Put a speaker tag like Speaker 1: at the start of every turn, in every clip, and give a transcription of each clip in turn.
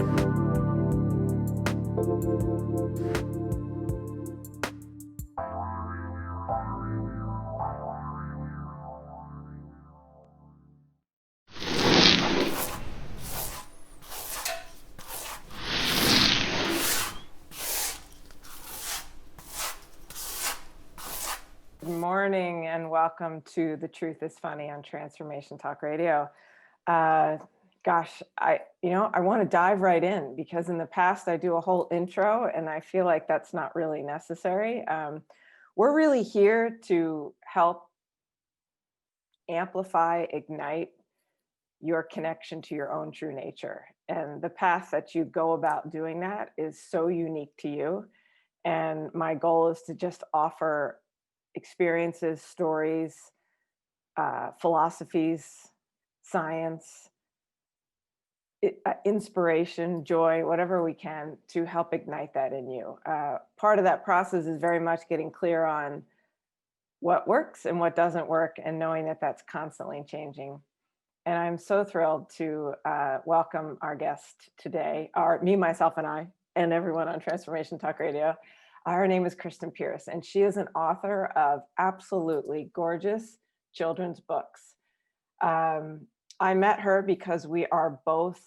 Speaker 1: Good morning and welcome to The Truth is Funny on Transformation Talk Radio. Gosh, I want to dive right in because in the past I do a whole intro and I feel like that's not really necessary. We're really here to help amplify, ignite your connection to your own true nature. And the path that you go about doing that is so unique to you. And my goal is to just offer experiences, stories, philosophies, science, inspiration, joy, whatever we can to help ignite that in you. Part of that process is very much getting clear on what works and what doesn't work and knowing that that's constantly changing. And I'm so thrilled to welcome our guest today, me, myself, and I, and everyone on Transformation Talk Radio. Her name is Kristin Pierce, and she is an author of absolutely gorgeous children's books. I met her because we are both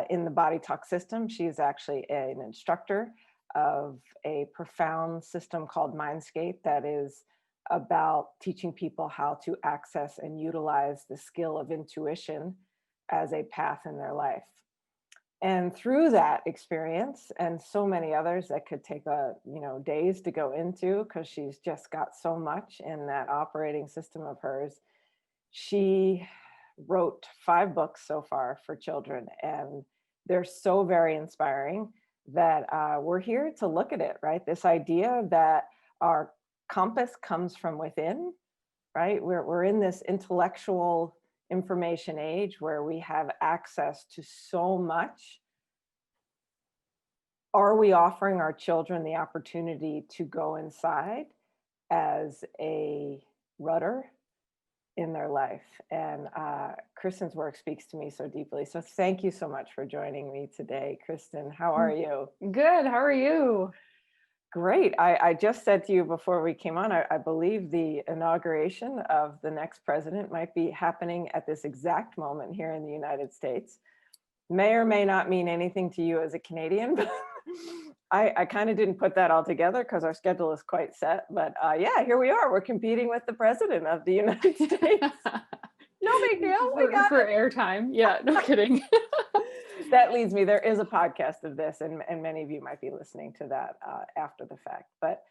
Speaker 1: in the Body Talk system. She's actually an instructor of a profound system called Mindscape that is about teaching people how to access and utilize the skill of intuition as a path in their life. And through that experience and so many others that could take days to go into because she's just got so much in that operating system of hers, she wrote 5 books so far for children, and they're so very inspiring that we're here to look at it, right? This idea that our compass comes from within, right? We're in this intellectual information age where we have access to so much. Are we offering our children the opportunity to go inside as a rudder in their life? And Kristin's work speaks to me so deeply. So thank you so much for joining me today, Kristin. How are you?
Speaker 2: Good. How are you?
Speaker 1: Great. I just said to you before we came on, I believe the inauguration of the next president might be happening at this exact moment here in the United States. May or may not mean anything to you as a Canadian, but I kind of didn't put that all together because our schedule is quite set. But yeah, here we are. We're competing with the president of the United States. No big deal.
Speaker 2: For airtime. Yeah, no kidding.
Speaker 1: That leads me, there is a podcast of this, and many of you might be listening to that after the fact. But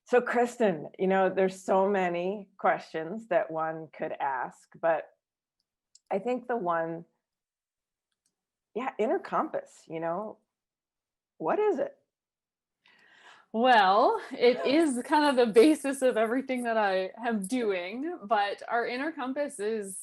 Speaker 1: so Kristin, there's so many questions that one could ask, but I think the one, inner compass, what is it?
Speaker 2: Well, it is kind of the basis of everything that I am doing, but our inner compass is,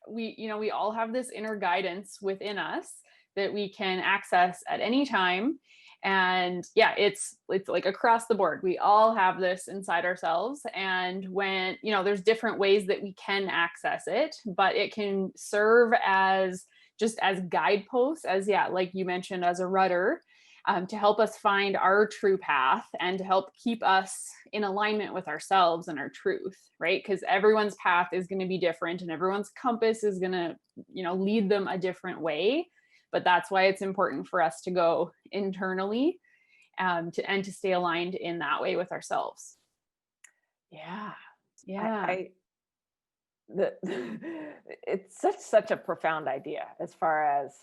Speaker 2: we all have this inner guidance within us that we can access at any time. And it's like across the board. We all have this inside ourselves. And when, there's different ways that we can access it, but it can serve as just as guideposts, like you mentioned, as a rudder, to help us find our true path and to help keep us in alignment with ourselves and our truth, right? Because everyone's path is going to be different and everyone's compass is going to, lead them a different way. But that's why it's important for us to go internally to stay aligned in that way with ourselves.
Speaker 1: Yeah. It's such a profound idea as far as,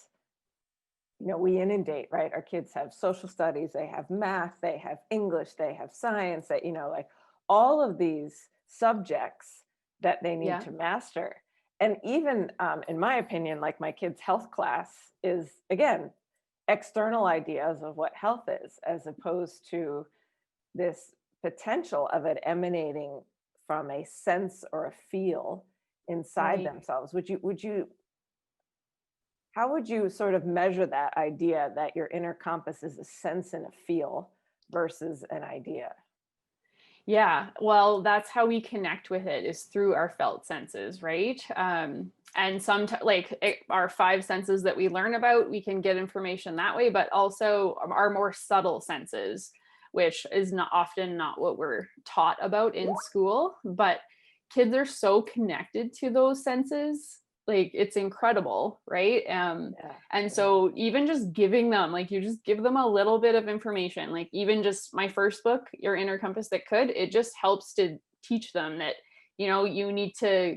Speaker 1: we inundate, right? Our kids have social studies, they have math, they have English, they have science, that, like all of these subjects that they need to master. And even in my opinion, like my kids' health class is, again, external ideas of what health is, as opposed to this potential of it emanating from a sense or a feel inside themselves. How would you sort of measure that idea that your inner compass is a sense and a feel versus an idea?
Speaker 2: Yeah, well, that's how we connect with it, is through our felt senses, right? And like our five senses that we learn about, we can get information that way, but also our more subtle senses, which is not often not what we're taught about in school. But kids are so connected to those senses, like it's incredible, right?
Speaker 1: Yeah.
Speaker 2: And
Speaker 1: Yeah.
Speaker 2: so even just giving them, like you just give them a little bit of information, like even just my first book, Your Inner Compass That Could, it just helps to teach them that, you need to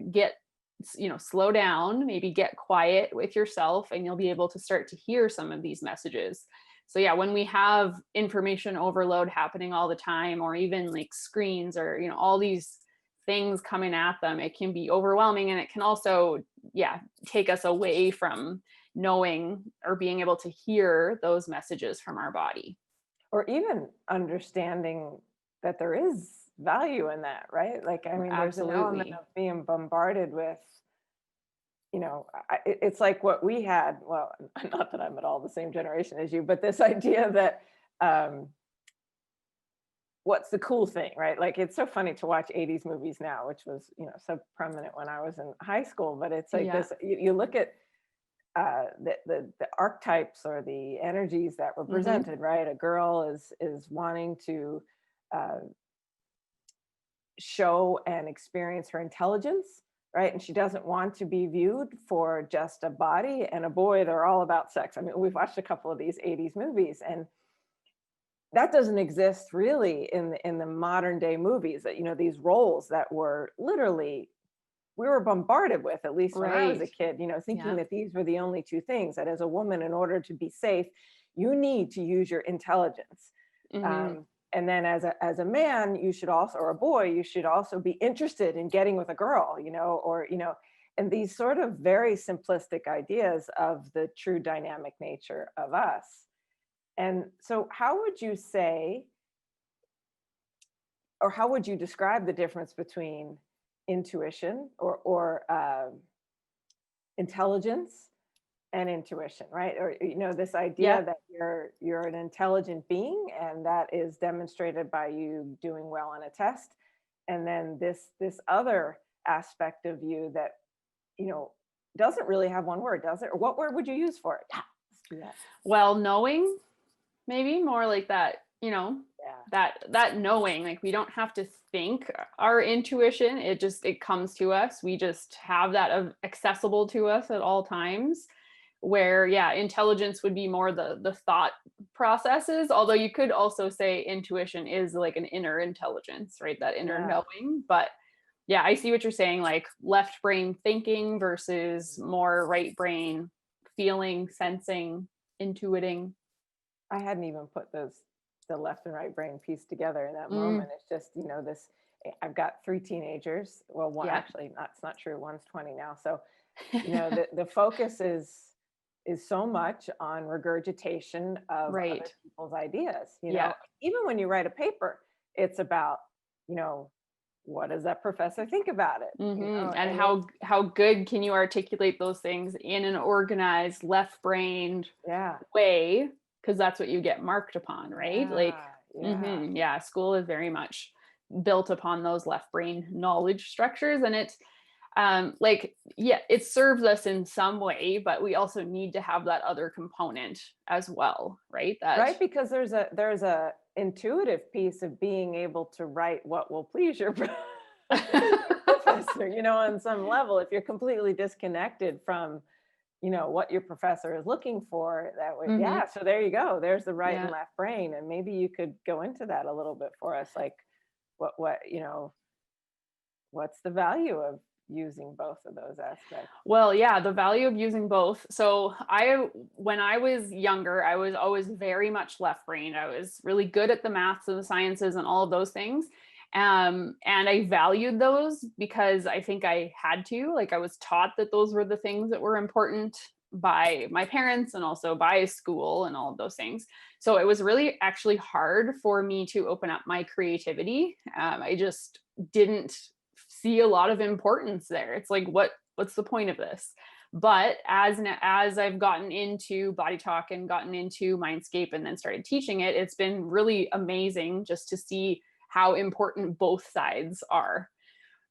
Speaker 2: slow down, maybe get quiet with yourself, and you'll be able to start to hear some of these messages. So yeah, when we have information overload happening all the time, or even like screens or, all these things coming at them, it can be overwhelming, and it can also, yeah, take us away from knowing or being able to hear those messages from our body.
Speaker 1: Or even understanding that there is value in that, right? Like, I mean, there's an element
Speaker 2: Absolutely.
Speaker 1: of being bombarded with, it's like what we had. Well, not that I'm at all the same generation as you, but this idea that um, what's the cool thing, right? Like, it's so funny to watch 80s movies now, which was, so prominent when I was in high school. But it's like
Speaker 2: Yeah.
Speaker 1: this, you look at the archetypes or the energies that were
Speaker 2: Hmm.
Speaker 1: presented, right? A girl is wanting to uh, show and experience her intelligence, right? And she doesn't want to be viewed for just a body. And a boy, they're all about sex. I mean, we've watched a couple of these 80s movies, and that doesn't exist really in the modern day movies. That, these roles that were literally, we were bombarded with, at least when I was a
Speaker 2: Right.
Speaker 1: kid, thinking
Speaker 2: Yeah.
Speaker 1: that these were the only two things, that as a woman, in order to be safe, you need to use your intelligence.
Speaker 2: Hmm.
Speaker 1: And then as a man, you should also, or a boy, you should also be interested in getting with a girl, and these sort of very simplistic ideas of the true dynamic nature of us. And so how would you say, or how would you describe the difference between intuition or intelligence and intuition, right? Or, this idea
Speaker 2: Yep.
Speaker 1: that you're an intelligent being, and that is demonstrated by you doing well on a test. And then this other aspect of you that, you know, doesn't really have one word, does it? Or what word would you use for it? Yeah, let's do that.
Speaker 2: Well, knowing, maybe more like that,
Speaker 1: Yeah.
Speaker 2: that knowing, like we don't have to think our intuition, it comes to us. We just have that accessible to us at all times. Where, yeah, intelligence would be more the thought processes, although you could also say intuition is like an inner intelligence, right? That inner
Speaker 1: Yeah.
Speaker 2: knowing. But yeah, I see what you're saying, like left brain thinking versus more right brain feeling, sensing, intuiting.
Speaker 1: I hadn't even put the left and right brain piece together in that
Speaker 2: Mm,
Speaker 1: moment. It's just, this, I've got three teenagers. Well, one
Speaker 2: yeah.
Speaker 1: actually, not, it's not true. One's 20 now. So, the focus is so much on regurgitation of other
Speaker 2: Right.
Speaker 1: people's ideas.
Speaker 2: Yeah.
Speaker 1: Even when you write a paper, it's about, you know what does that professor think about it,
Speaker 2: And
Speaker 1: and
Speaker 2: how good can you articulate those things in an organized left-brained
Speaker 1: yeah,
Speaker 2: way? Because that's what you get marked upon, right? Like,
Speaker 1: yeah, yeah,
Speaker 2: yeah, school is very much built upon those left brain knowledge structures, and like, yeah, it serves us in some way, but we also need to have that other component as well, right? That
Speaker 1: right, because there's a intuitive piece of being able to write what will please your your professor, on some level. If you're completely disconnected from, what your professor is looking for, that would,
Speaker 2: Mhm.
Speaker 1: yeah, so there you go, there's the right and
Speaker 2: Yeah.
Speaker 1: left brain. And maybe you could go into that a little bit for us, like what what's the value of using both of those aspects?
Speaker 2: Well, yeah, the value of using both. So when I was younger, I was always very much left brained. I was really good at the maths and the sciences and all of those things. And I valued those because I think I had to. Like I was taught that those were the things that were important by my parents and also by school and all of those things. So it was really actually hard for me to open up my creativity. I just didn't see a lot of importance there. It's like, what's the point of this? But as I've gotten into body talk and gotten into Mindscape and then started teaching it, it's been really amazing just to see how important both sides are.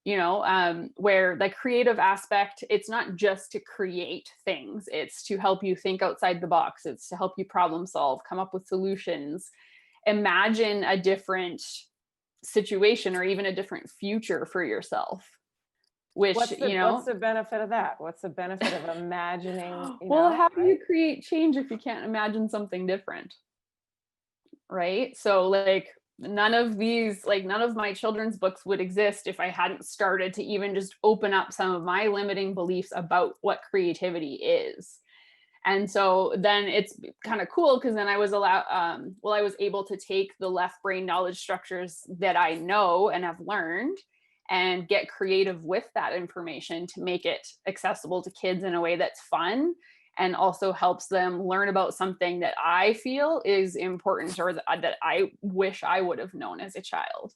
Speaker 2: Where the creative aspect, it's not just to create things, it's to help you think outside the box, it's to help you problem solve, come up with solutions, imagine a different situation or even a different future for yourself, which,
Speaker 1: What's the benefit of that? What's the benefit of imagining,
Speaker 2: well, how do you
Speaker 1: right?
Speaker 2: create change if you can't imagine something different? Right? So like none of my children's books would exist if I hadn't started to even just open up some of my limiting beliefs about what creativity is. And so then it's kind of cool because then I was I was able to take the left brain knowledge structures that I know and have learned and get creative with that information to make it accessible to kids in a way that's fun and also helps them learn about something that I feel is important or that I wish I would have known as a child.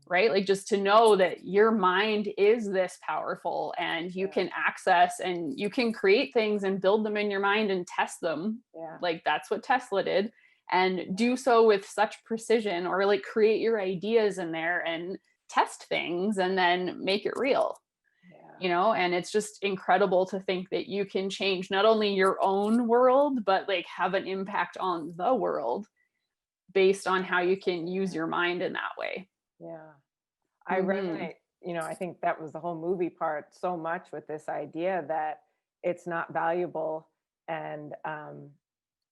Speaker 2: Right? Like just to know that your mind is this powerful and you
Speaker 1: Yeah.
Speaker 2: can access and you can create things and build them in your mind and test them.
Speaker 1: Yeah.
Speaker 2: Like that's what Tesla did, and do so with such precision, or like create your ideas in there and test things and then make it real.
Speaker 1: Yeah.
Speaker 2: And it's just incredible to think that you can change not only your own world, but like have an impact on the world based on how you can use your mind in that way.
Speaker 1: Yeah. I
Speaker 2: Mhm.
Speaker 1: resonate, I think that was the whole movie part so much with this idea that it's not valuable and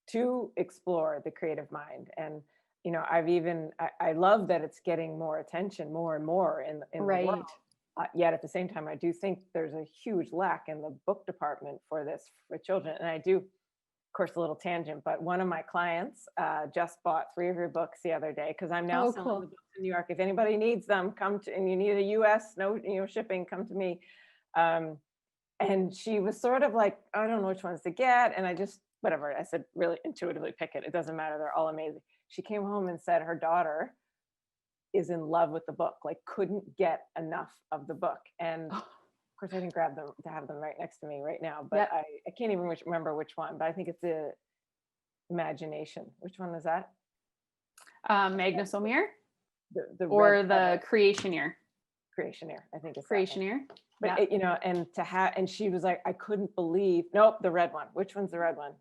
Speaker 1: to explore the creative mind. And, I love that it's getting more attention more and more in the world.
Speaker 2: Right.
Speaker 1: Yet at the same time, I do think there's a huge lack in the book department for this for children. And I do, of course, a little tangent, but one of my clients just bought 3 of your books the other day because I'm now
Speaker 2: Oh,
Speaker 1: selling the
Speaker 2: cool.
Speaker 1: books in New York. If anybody needs them, come to, and you need a US, no, shipping, come to me. Um, and she was sort of like, I don't know which ones to get. And I just, whatever, I said, really intuitively pick it. It doesn't matter. They're all amazing. She came home and said her daughter is in love with the book, like couldn't get enough of the book. And of course, I didn't grab them to have them right next to me right now, but
Speaker 2: Yep.
Speaker 1: I can't even remember which one, but I think it's the imagination. Which one was that?
Speaker 2: Magnus O'Meara
Speaker 1: The red
Speaker 2: or the
Speaker 1: cover,
Speaker 2: Creationeer.
Speaker 1: Creationeer. I think it's that one.
Speaker 2: Creationeer.
Speaker 1: But
Speaker 2: Yeah.
Speaker 1: and to have, and she was like, I couldn't believe. Nope, the red one. Which one's the red one?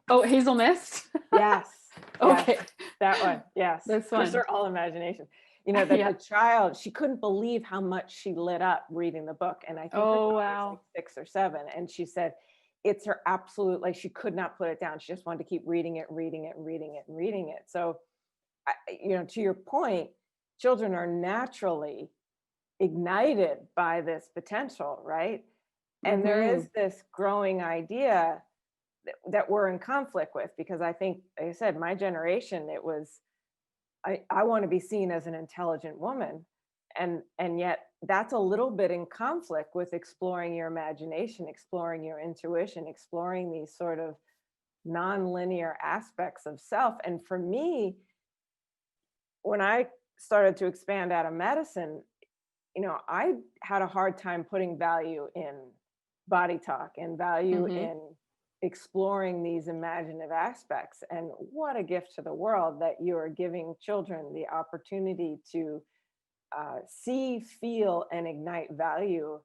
Speaker 2: Oh, Hazel Mist.
Speaker 1: Yes.
Speaker 2: Okay.
Speaker 1: Yes, that one. Yes.
Speaker 2: This
Speaker 1: Of course,
Speaker 2: one.
Speaker 1: they're all imagination. That
Speaker 2: Yeah.
Speaker 1: the child, she couldn't believe how much she lit up reading the book. And I think her
Speaker 2: Oh,
Speaker 1: daughter's
Speaker 2: wow.
Speaker 1: like 6 or 7. And she said it's her absolute, like she could not put it down. She just wanted to keep reading it, reading it, reading it, and reading it. So, to your point, children are naturally ignited by this potential, right? And there
Speaker 2: Mm-hmm.
Speaker 1: is this growing idea that we're in conflict with, because I think, like I said, my generation, it was, I want to be seen as an intelligent woman. And yet that's a little bit in conflict with exploring your imagination, exploring your intuition, exploring these sort of nonlinear aspects of self. And for me, when I started to expand out of medicine, I had a hard time putting value in body talk and value
Speaker 2: Mm-hmm.
Speaker 1: in exploring these imaginative aspects. And what a gift to the world that you are giving children the opportunity to see, feel, and ignite value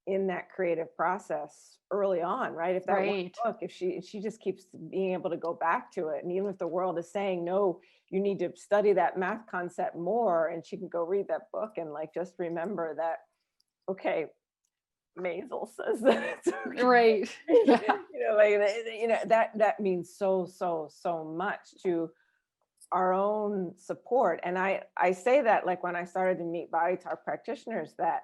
Speaker 1: in that creative process early on, right? If that one
Speaker 2: Right.
Speaker 1: book, if she just keeps being able to go back to it, and even if the world is saying no, you need to study that math concept more, and she can go read that book and like just remember that, okay, Maisel says that it's okay.
Speaker 2: Right. Yeah.
Speaker 1: That means so much to our own support. And I say that, like, when I started to meet body talk practitioners, that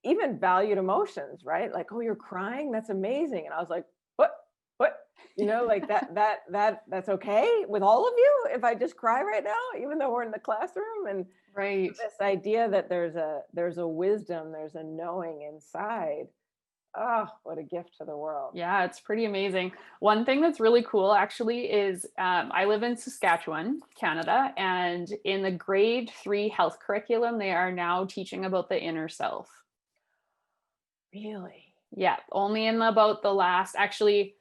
Speaker 1: even valued emotions, right? Like, oh, you're crying, that's amazing. And I was like, what, like that's okay with all of you if I just cry right now, even though we're in the classroom. And
Speaker 2: Right.
Speaker 1: this idea that there's a wisdom, there's a knowing inside. Oh, what a gift to the world.
Speaker 2: Yeah, it's pretty amazing. One thing that's really cool actually is I live in Saskatchewan, Canada, and in the grade 3 health curriculum, they are now teaching about the inner self.
Speaker 1: Really?
Speaker 2: Yeah, only in about the last, actually,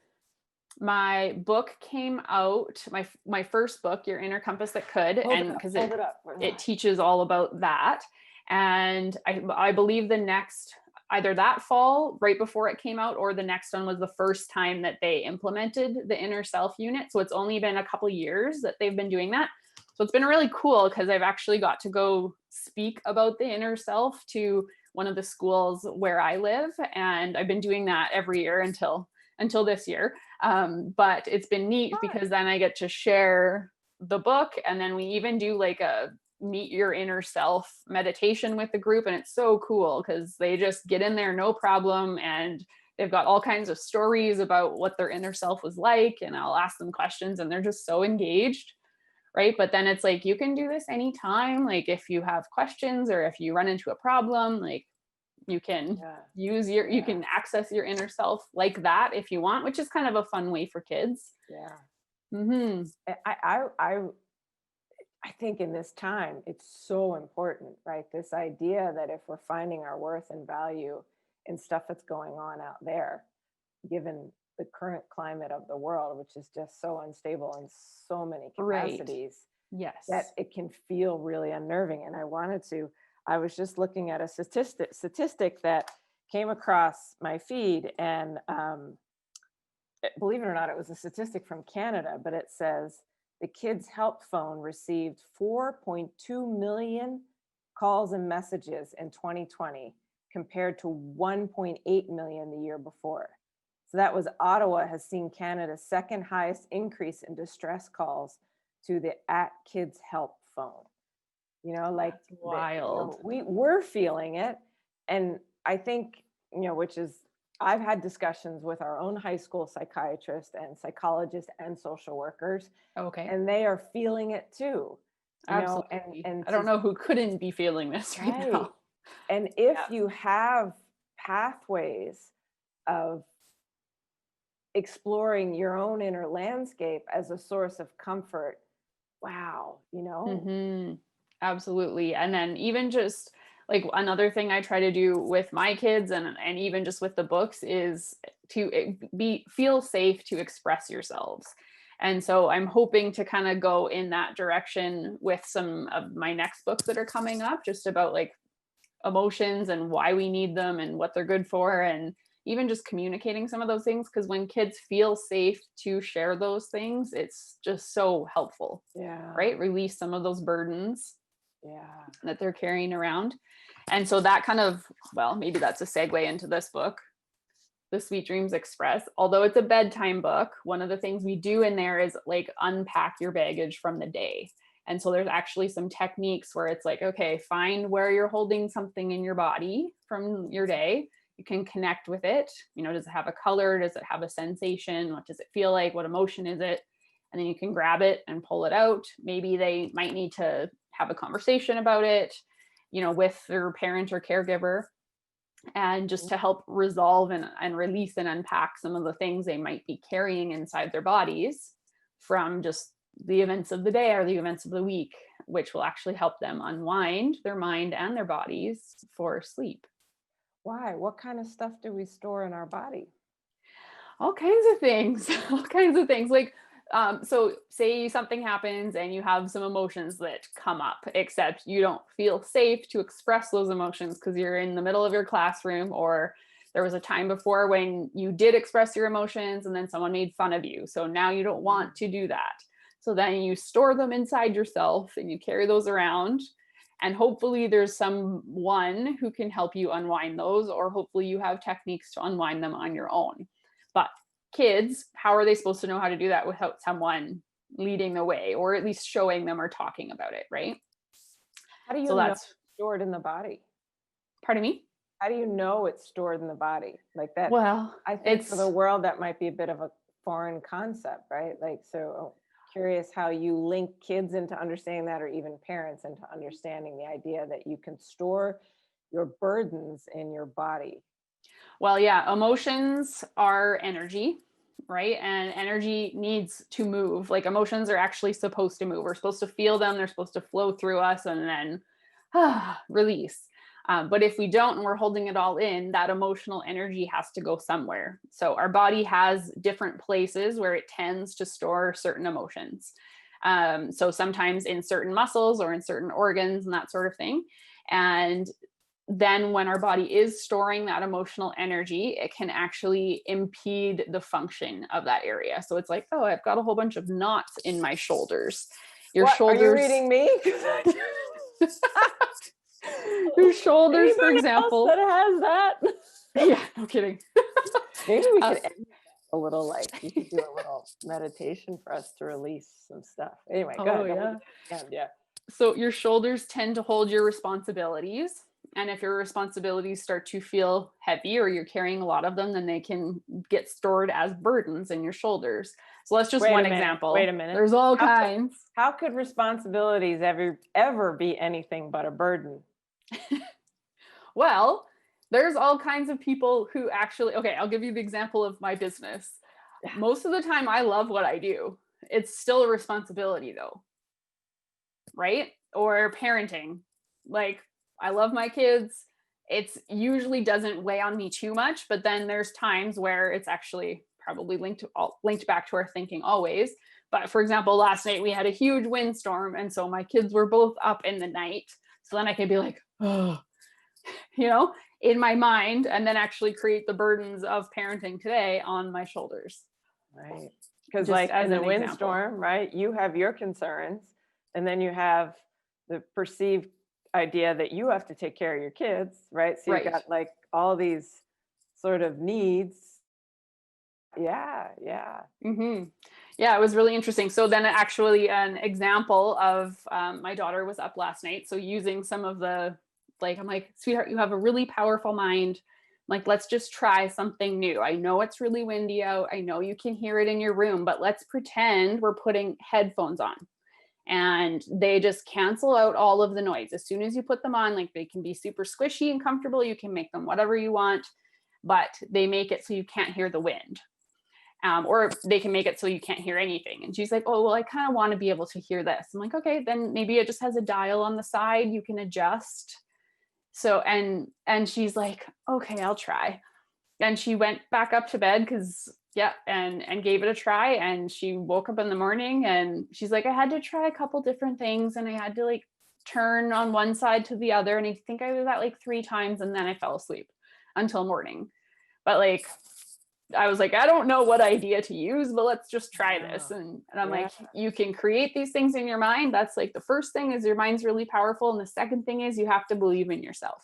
Speaker 2: My book came out, my first book, Your Inner Compass That Could, and because
Speaker 1: Hold it up.
Speaker 2: it teaches all about that. And I believe the next, either that fall, right before it came out, or the next one was the first time that they implemented the inner self unit. So it's only been a couple years that they've been doing that. So it's been really cool because I've actually got to go speak about the inner self to one of the schools where I live. And I've been doing that every year until this year. But it's been neat because then I get to share the book, and then we even do like a meet your inner self meditation with the group, and it's so cool because they just get in there no problem, and they've got all kinds of stories about what their inner self was like, and I'll ask them questions and they're just so engaged, right? But then it's like, you can do this anytime, like if you have questions or if you run into a problem, like you can you can access your inner self like that if you want, which is kind of a fun way for kids.
Speaker 1: Mm-hmm. I think in this time, it's so important, right? This idea that if we're finding our worth and value in stuff that's going on out there, given the current climate of the world, which is just so unstable in so many capacities, that it can feel really unnerving. And I was just looking at a statistic that came across my feed, and believe it or not, it was a statistic from Canada, but it says the Kids Help Phone received 4.2 million calls and messages in 2020 compared to 1.8 million the year before. So that was Ottawa has seen Canada's second highest increase in distress calls to the @Kids Help phone. Like
Speaker 2: that's wild.
Speaker 1: We're feeling it. And I think, which is, I've had discussions with our own high school psychiatrists and psychologists and social workers.
Speaker 2: Okay.
Speaker 1: And they are feeling it too.
Speaker 2: Absolutely. And I don't know who couldn't be feeling this right now.
Speaker 1: And if you have pathways of exploring your own inner landscape as a source of comfort, wow,
Speaker 2: Mm-hmm. Absolutely. And then even just like another thing I try to do with my kids and even just with the books is to feel safe to express yourselves. And so I'm hoping to kind of go in that direction with some of my next books that are coming up, just about like emotions and why we need them and what they're good for, and even just communicating some of those things, because when kids feel safe to share those things, it's just so helpful. Right? Release some of those burdens that they're carrying around. And so that kind of, well, maybe that's a segue into this book, The Sweet Dreams Express. Although it's a bedtime book, one of the things we do in there is like unpack your baggage from the day. And so there's actually some techniques where it's like, okay, find where you're holding something in your body from your day. You can connect with it. Does it have a color? Does it have a sensation? What does it feel like? What emotion is it? And then you can grab it and pull it out. Maybe they might need to have a conversation about it, with their parent or caregiver, and just to help resolve and release and unpack some of the things they might be carrying inside their bodies from just the events of the day or the events of the week, which will actually help them unwind their mind and their bodies for sleep.
Speaker 1: Why? What kind of stuff do we store in our body?
Speaker 2: All kinds of things. Like, so say something happens and you have some emotions that come up, except you don't feel safe to express those emotions because you're in the middle of your classroom, or there was a time before when you did express your emotions and then someone made fun of you. So now you don't want to do that. So then you store them inside yourself and you carry those around. And hopefully there's someone who can help you unwind those, or hopefully you have techniques to unwind them on your own. But kids, how are they supposed to know how to do that without someone leading the way, or at least showing them or talking about it, right?
Speaker 1: How do you know it's stored in the body?
Speaker 2: Pardon me?
Speaker 1: How do you know it's stored in the body like that?
Speaker 2: Well,
Speaker 1: I think for the world that might be a bit of a foreign concept, right? Like, so curious how you link kids into understanding that, or even parents into understanding the idea that you can store your burdens in your body.
Speaker 2: Well, yeah, emotions are energy, right? And energy needs to move. Like, emotions are actually supposed to move. We're supposed to feel them. They're supposed to flow through us and then release. But if we don't and we're holding it all in, that emotional energy has to go somewhere. So our body has different places where it tends to store certain emotions. So sometimes in certain muscles or in certain organs and that sort of thing. And then when our body is storing that emotional energy, it can actually impede the function of that area. So it's like, oh, I've got a whole bunch of knots in my shoulders. Your
Speaker 1: What,
Speaker 2: shoulders.
Speaker 1: are you reading me?
Speaker 2: Your shoulders, for
Speaker 1: Anybody
Speaker 2: example.
Speaker 1: else that has that?
Speaker 2: Yeah, no kidding.
Speaker 1: Maybe we could end a little, like you could do a little meditation for us to release some stuff. Anyway, go
Speaker 2: Oh,
Speaker 1: ahead.
Speaker 2: yeah.
Speaker 1: Yeah.
Speaker 2: So your shoulders tend to hold your responsibilities. And if your responsibilities start to feel heavy or you're carrying a lot of them, then they can get stored as burdens in your shoulders. So that's just one example.
Speaker 1: Wait a minute.
Speaker 2: There's all kinds.
Speaker 1: How could responsibilities ever be anything but a burden?
Speaker 2: Well, there's all kinds of people who actually, okay, I'll give you the example of my business. Most of the time, I love what I do. It's still a responsibility though, right? Or parenting. Like, I love my kids. It's usually doesn't weigh on me too much, but then there's times where it's actually probably linked back to our thinking always. But for example, last night we had a huge windstorm, and so my kids were both up in the night. So then I could be like, oh, in my mind, and then actually create the burdens of parenting today on my shoulders.
Speaker 1: Right. Because like in the windstorm, right, you have your concerns, and then you have the perceived idea that you have to take care of your kids, right? So you've got like all these sort of needs. Yeah.
Speaker 2: Mm-hmm. Yeah, it was really interesting. So then actually an example of my daughter was up last night. So using some of the, like, I'm like, sweetheart, you have a really powerful mind. Like, let's just try something new. I know it's really windy out. I know you can hear it in your room, but let's pretend we're putting headphones on. And they just cancel out all of the noise. As soon as you put them on, like, they can be super squishy and comfortable. You can make them whatever you want, but they make it so you can't hear the wind. Or they can make it so you can't hear anything. And she's like, oh, well, I kind of want to be able to hear this. I'm like, okay, then maybe it just has a dial on the side you can adjust. So, and she's like, okay, I'll try. And she went back up to bed and gave it a try. And she woke up in the morning and she's like, I had to try a couple different things, and I had to like turn on one side to the other. And I think I did that like 3 times, and then I fell asleep until morning. But like, I was like, I don't know what idea to use, but let's just try this. And I'm like, you can create these things in your mind. That's like the first thing is your mind's really powerful. And the second thing is you have to believe in yourself.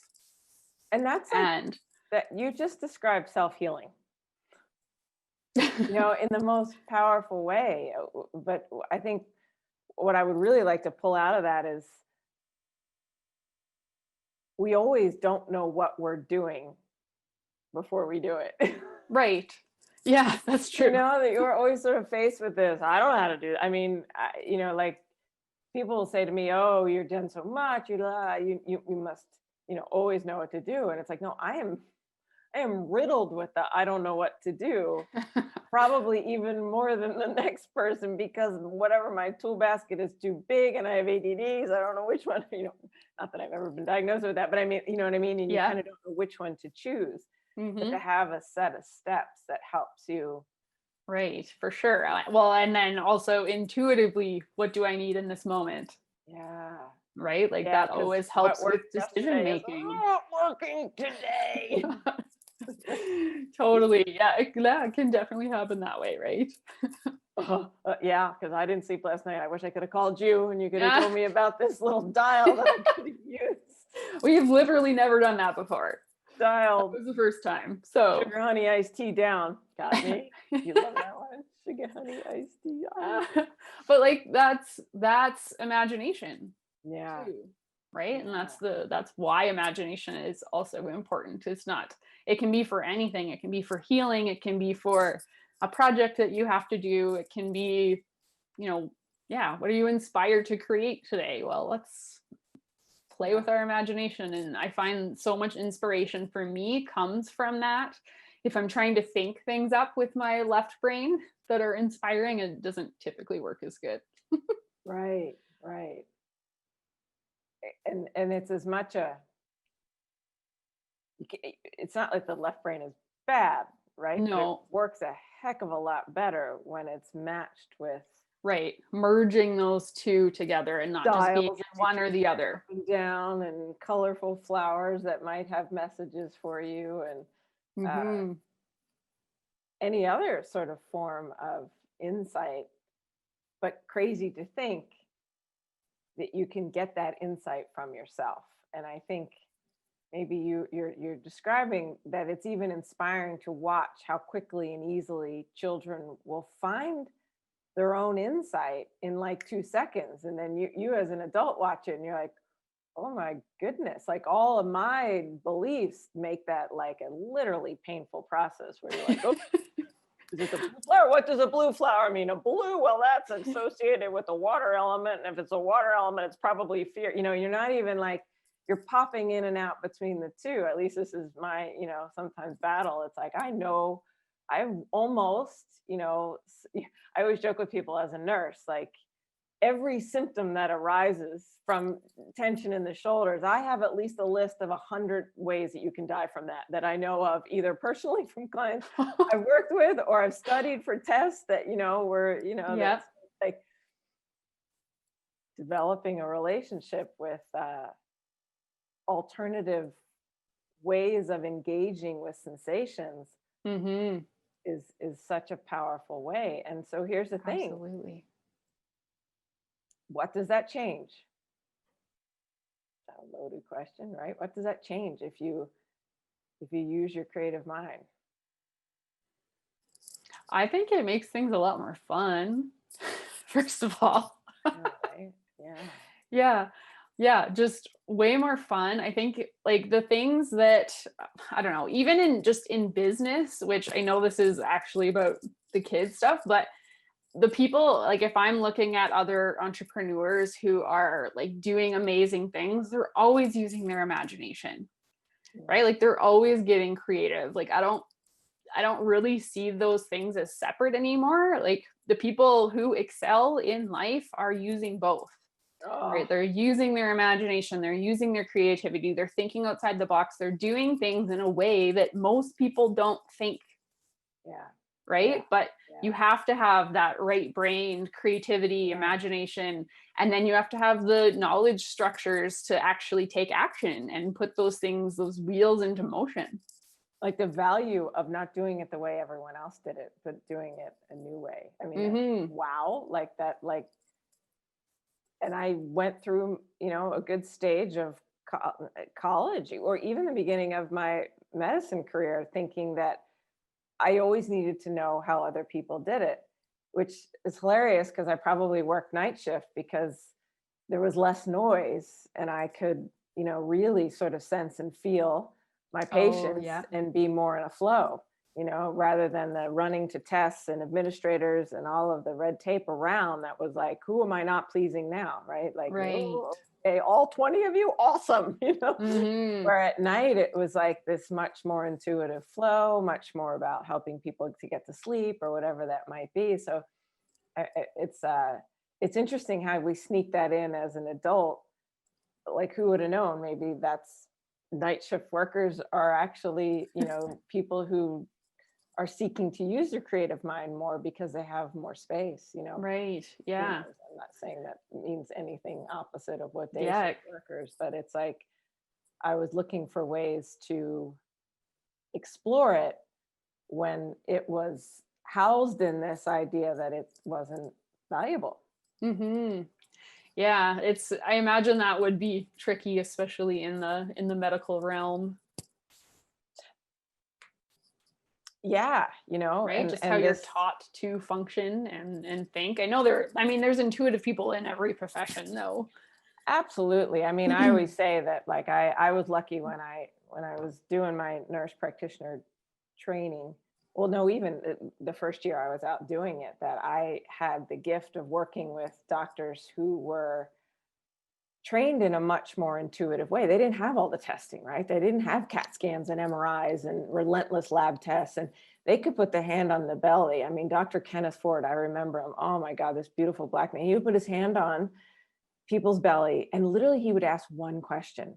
Speaker 1: And that's like, that you just described self-healing, in the most powerful way. But I think what I would really like to pull out of that is we always don't know what we're doing before we do it.
Speaker 2: Right. Yeah, that's true.
Speaker 1: That you're always sort of faced with this. I don't know how to do that. I mean, like people will say to me, oh, you're done so much. You must, always know what to do. And it's like, no, I am riddled with the, I don't know what to do. Probably even more than the next person, because whatever, my tool basket is too big and I have ADDs. I don't know which one, not that I've ever been diagnosed with that, but I mean, you know what I mean? And you kind of don't know which one to choose.
Speaker 2: Mm-hmm.
Speaker 1: But to have a set of steps that helps you.
Speaker 2: Right, for sure. Well, and then also intuitively, what do I need in this moment?
Speaker 1: Yeah.
Speaker 2: Right? Like that always helps with decision making.
Speaker 1: Not working today.
Speaker 2: Totally. Yeah, it can definitely happen that way, right?
Speaker 1: Yeah, because I didn't sleep last night. I wish I could have called you and you could have told me about this little dial that I could have used.
Speaker 2: We've literally never done that before.
Speaker 1: Dial.
Speaker 2: That was the first time. So
Speaker 1: sugar, honey, iced tea down. Got me. You love that one. Sugar, honey, iced tea.
Speaker 2: But like that's imagination.
Speaker 1: Yeah.
Speaker 2: Too, right. And that's why imagination is also important. It can be for anything. It can be for healing. It can be for a project that you have to do. It can be, what are you inspired to create today? Well, let's play with our imagination. And I find so much inspiration for me comes from that. If I'm trying to think things up with my left brain that are inspiring, it doesn't typically work as good.
Speaker 1: Right. And it's as much it's not like the left brain is bad, right? But it
Speaker 2: No,
Speaker 1: works a heck of a lot better when it's matched with
Speaker 2: right. Merging those two together and not just being
Speaker 1: dials,
Speaker 2: one or the
Speaker 1: education,
Speaker 2: other.
Speaker 1: up and down, and colorful flowers that might have messages for you, and
Speaker 2: Mm-hmm.
Speaker 1: any other sort of form of insight. But crazy to think that you can get that insight from yourself. And I think maybe you're describing that it's even inspiring to watch how quickly and easily children will find their own insight in like 2 seconds, and then you as an adult watch it and you're like, oh my goodness, like all of my beliefs make that like a literally painful process where you're like, oh, is it a blue flower? What does a blue flower mean? A blue? Well, that's associated with the water element. And if it's a water element, it's probably fear. You're not even like, you're popping in and out between the two. At least this is my, sometimes battle. It's like, I know I've almost, I always joke with people as a nurse, like every symptom that arises from tension in the shoulders, I have at least a list of 100 ways that you can die from that I know of, either personally from clients I've worked with or I've studied for tests that, were,
Speaker 2: Yep.
Speaker 1: that's like developing a relationship with alternative ways of engaging with sensations
Speaker 2: Mm-hmm.
Speaker 1: is such a powerful way. And so here's the thing.
Speaker 2: Absolutely.
Speaker 1: What does that change? A loaded question, right? What does that change if you use your creative mind?
Speaker 2: I think it makes things a lot more fun, first of all.
Speaker 1: Yeah, right? Yeah.
Speaker 2: Yeah. Yeah, just way more fun. I think like the things that I don't know, even in business, which I know this is actually about the kids stuff, but the people, like if I'm looking at other entrepreneurs who are like doing amazing things, they're always using their imagination, right? Like they're always getting creative. Like I don't really see those things as separate anymore. Like the people who excel in life are using both. Right?
Speaker 1: Oh,
Speaker 2: They're using their imagination, they're using their creativity, they're thinking outside the box, they're doing things in a way that most people don't think,
Speaker 1: yeah.
Speaker 2: right?
Speaker 1: Yeah.
Speaker 2: But
Speaker 1: Yeah.
Speaker 2: you have to have that right brain, creativity,
Speaker 1: Yeah.
Speaker 2: imagination, and then you have to have the knowledge structures to actually take action and put those things, those wheels into motion.
Speaker 1: Like the value of not doing it the way everyone else did it, but doing it a new way. I mean,
Speaker 2: Mm-hmm.
Speaker 1: wow, like that, like, and I went through, a good stage of college or even the beginning of my medicine career thinking that I always needed to know how other people did it, which is hilarious because I probably worked night shift because there was less noise and I could, really sort of sense and feel my
Speaker 2: Oh,
Speaker 1: patients
Speaker 2: yeah.
Speaker 1: and be more in a flow, rather than the running to tests and administrators and all of the red tape around that was like, who am I not pleasing now? Right. Like,
Speaker 2: Right.
Speaker 1: oh, okay, all 20 of you, awesome.
Speaker 2: Mm-hmm.
Speaker 1: Where at night it was like this much more intuitive flow, much more about helping people to get to sleep or whatever that might be. So it's interesting how we sneak that in as an adult. Like who would have known? Maybe that's night shift workers are actually, people who are seeking to use their creative mind more because they have more space,
Speaker 2: Right.
Speaker 1: Who
Speaker 2: Yeah.
Speaker 1: knows? I'm not saying that means anything opposite of what day
Speaker 2: Yeah.
Speaker 1: shift workers, but it's like I was looking for ways to explore it when it was housed in this idea that it wasn't valuable.
Speaker 2: Mm-hmm. Yeah, I imagine that would be tricky, especially in the medical realm,
Speaker 1: Yeah,
Speaker 2: right? Just how
Speaker 1: and
Speaker 2: you're
Speaker 1: this
Speaker 2: taught to function and think. I know there's intuitive people in every profession though.
Speaker 1: absolutely. I mean, I always say that like I was lucky when I was doing my nurse practitioner training. Well, no, even the first year I was out doing it, that I had the gift of working with doctors who were trained in a much more intuitive way. They didn't have all the testing, right? They didn't have CAT scans and MRIs and relentless lab tests, and they could put the hand on the belly. I mean, Dr. Kenneth Ford, I remember him. Oh my God, this beautiful Black man. He would put his hand on people's belly and literally he would ask one question.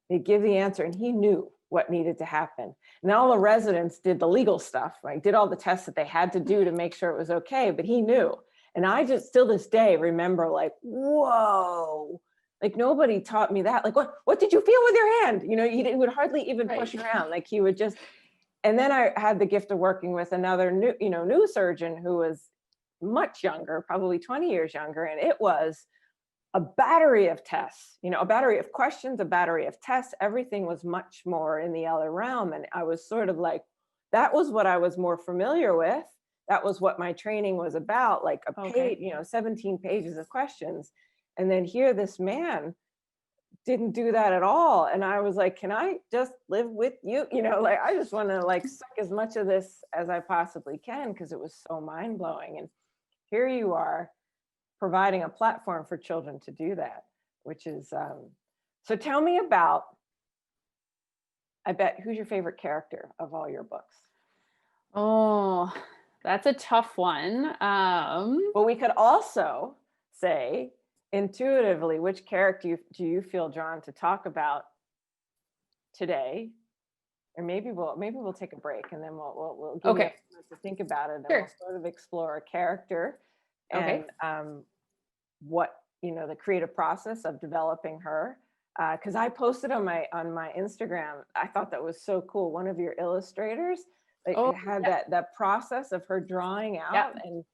Speaker 1: They'd give the answer and he knew what needed to happen. And all the residents did the legal stuff, right? Did all the tests that they had to do to make sure it was okay, but he knew. And I just still this day remember like, whoa, like nobody taught me that. Like, what did you feel with your hand? You know, he would hardly even push around. Like he would just, and then I had the gift of working with another new surgeon who was much younger, probably 20 years younger. And it was a battery of tests, a battery of questions, a battery of tests. Everything was much more in the other realm. And I was sort of like, that was what I was more familiar with. That was what my training was about, like a page, 17 pages of questions. And then here this man didn't do that at all. And I was like, can I just live with you? Like, I just want to like suck as much of this as I possibly can, because it was so mind blowing. And here you are providing a platform for children to do that, which is, so tell me about, I bet, who's your favorite character of all your books?
Speaker 2: Oh, that's a tough one.
Speaker 1: But we could also say intuitively, which character do you feel drawn to talk about today? Or maybe we'll take a break and then we'll give you a moment to think about it, and we'll sort of explore a character and what the creative process of developing her. Because I posted on my Instagram, I thought that was so cool. One of your illustrators had that process of her drawing out, and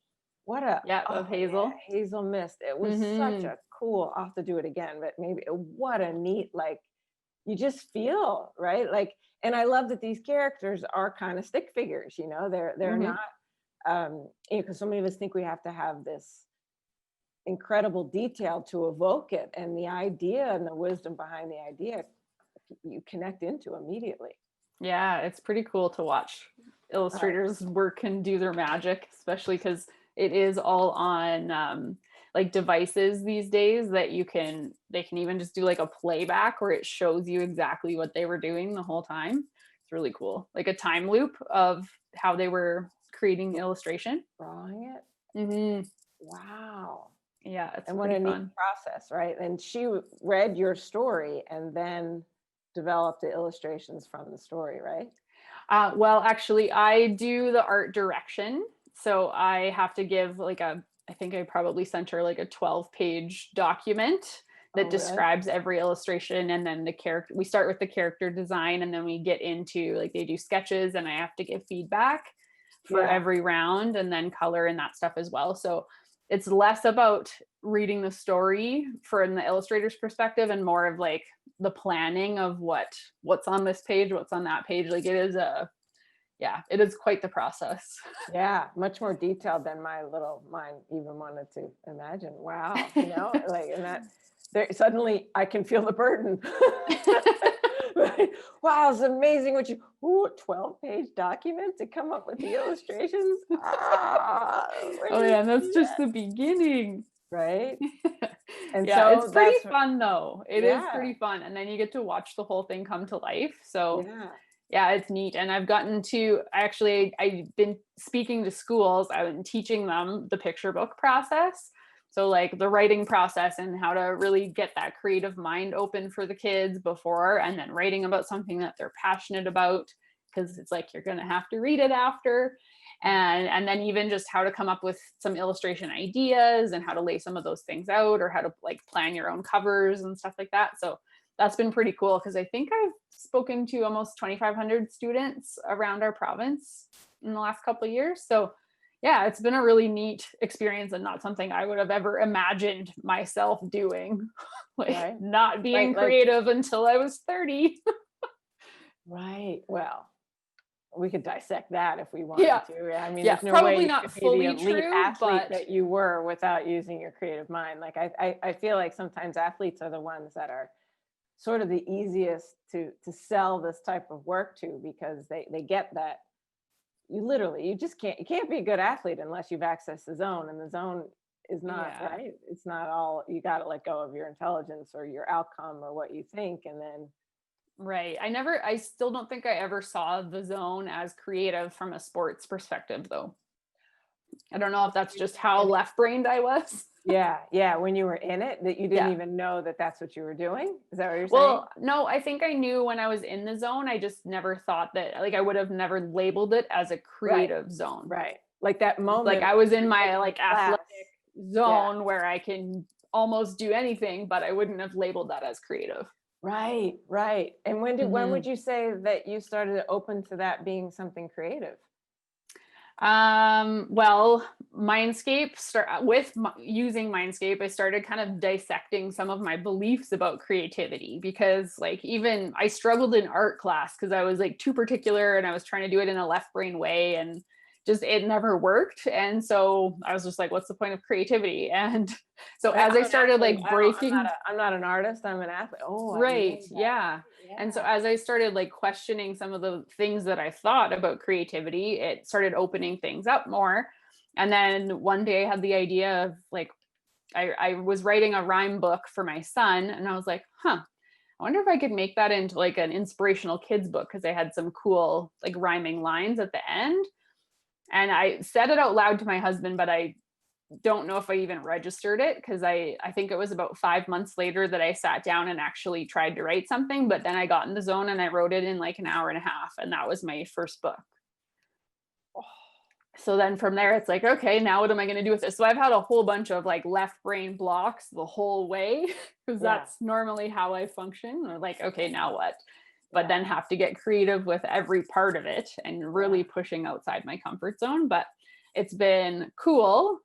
Speaker 1: what
Speaker 2: of Hazel.
Speaker 1: Hazel Mist. It was such a cool. I'll have to do it again, but maybe what a neat, like, you just feel right, like. And I love that these characters are kind of stick figures. They're not because so many of us think we have to have this incredible detail to evoke it, and the idea and the wisdom behind the idea you connect into immediately.
Speaker 2: Yeah, it's pretty cool to watch illustrators work and do their magic, especially because it is all on like devices these days that they can even just do like a playback where it shows you exactly what they were doing the whole time. It's really cool, like a time loop of how they were creating the illustration,
Speaker 1: drawing it. Wow.
Speaker 2: Yeah, it's
Speaker 1: and what a neat process, right? And she read your story and then developed the illustrations from the story, right?
Speaker 2: Well, actually, I do the art direction, so I have to give like I think I probably sent her like a 12-page document that describes every illustration, and then we start with the character design, and then we get into like they do sketches, and I have to give feedback for every round, and then color and that stuff as well. So it's less about reading the story from the illustrator's perspective and more of like the planning of what's on this page, what's on that page. Like it is quite the process.
Speaker 1: Yeah, much more detailed than my little mind even wanted to imagine. Wow, like, and that there suddenly I can feel the burden. Wow, it's amazing what 12-page document to come up with the illustrations.
Speaker 2: And that's just the beginning,
Speaker 1: right? And
Speaker 2: so it's pretty fun though. It is pretty fun, and then you get to watch the whole thing come to life. So yeah, it's neat. And I've I've been speaking to schools. I've been teaching them the picture book process. So like the writing process and how to really get that creative mind open for the kids before, and then writing about something that they're passionate about, because it's like you're going to have to read it after. And then even just how to come up with some illustration ideas and how to lay some of those things out, or how to like plan your own covers and stuff like that. So that's been pretty cool, because I think I've spoken to almost 2,500 students around our province in the last couple of years. So yeah, it's been a really neat experience, and not something I would have ever imagined myself doing, like not being creative until I was 30.
Speaker 1: Right. Well, we could dissect that if we wanted to. I mean, there's no
Speaker 2: probably
Speaker 1: way you
Speaker 2: not
Speaker 1: could
Speaker 2: fully
Speaker 1: be the elite
Speaker 2: true,
Speaker 1: athlete
Speaker 2: but
Speaker 1: that you were without using your creative mind. Like I feel like sometimes athletes are the ones that are sort of the easiest to sell this type of work to, because they get that you can't be a good athlete unless you've accessed the zone, and the zone is not right. It's not all, you got to let go of your intelligence or your outcome or what you think, and then
Speaker 2: I still don't think I ever saw the zone as creative from a sports perspective though. I don't know if that's just how left-brained I was.
Speaker 1: Yeah. Yeah. When you were in it, that you didn't
Speaker 2: Yeah.
Speaker 1: even know that that's what you were doing. Is that what you're saying?
Speaker 2: Well, no, I think I knew when I was in the zone. I just never thought that, like, I would have never labeled it as a
Speaker 1: Right.
Speaker 2: creative zone.
Speaker 1: Right. Like that
Speaker 2: It's like
Speaker 1: moment.
Speaker 2: I was in my
Speaker 1: taking
Speaker 2: like
Speaker 1: class.
Speaker 2: athletic zone where I can almost do anything, but I wouldn't have labeled that as creative.
Speaker 1: Right. Right. And when would
Speaker 2: Mhm.
Speaker 1: you say that you started open to that being something creative?
Speaker 2: Well, Mindscape using Mindscape, I started kind of dissecting some of my beliefs about creativity, because like even I struggled in art class because I was like too particular and I was trying to do it in a left brain way, and just it never worked. And so I was just like, what's the point of creativity? And so
Speaker 1: Right,
Speaker 2: as
Speaker 1: I'm
Speaker 2: I
Speaker 1: an
Speaker 2: started
Speaker 1: athlete.
Speaker 2: like breaking.
Speaker 1: I'm not an artist. I'm an athlete. Oh, I
Speaker 2: Right.
Speaker 1: love that.
Speaker 2: Yeah. And so
Speaker 1: Yeah.
Speaker 2: as I started like questioning some of the things that I thought about creativity, it started opening things up more. And then one day I had the idea of like, I was writing a rhyme book for my son, and I was like, huh, I wonder if I could make that into like an inspirational kids book, because I had some cool like rhyming lines at the end. And I said it out loud to my husband, but I don't know if I even registered it, because I think it was about 5 months later that I sat down and actually tried to write something. But then I got in the zone and I wrote it in like an hour and a half, and that was my first book. So then from there, it's like, okay, now what am I going to do with this? So I've had a whole bunch of like left brain blocks the whole way, because
Speaker 1: Yeah.
Speaker 2: that's normally how I function. Or like, okay, now what? But
Speaker 1: Yeah.
Speaker 2: then have to get creative with every part of it and really pushing outside my comfort zone. But it's been cool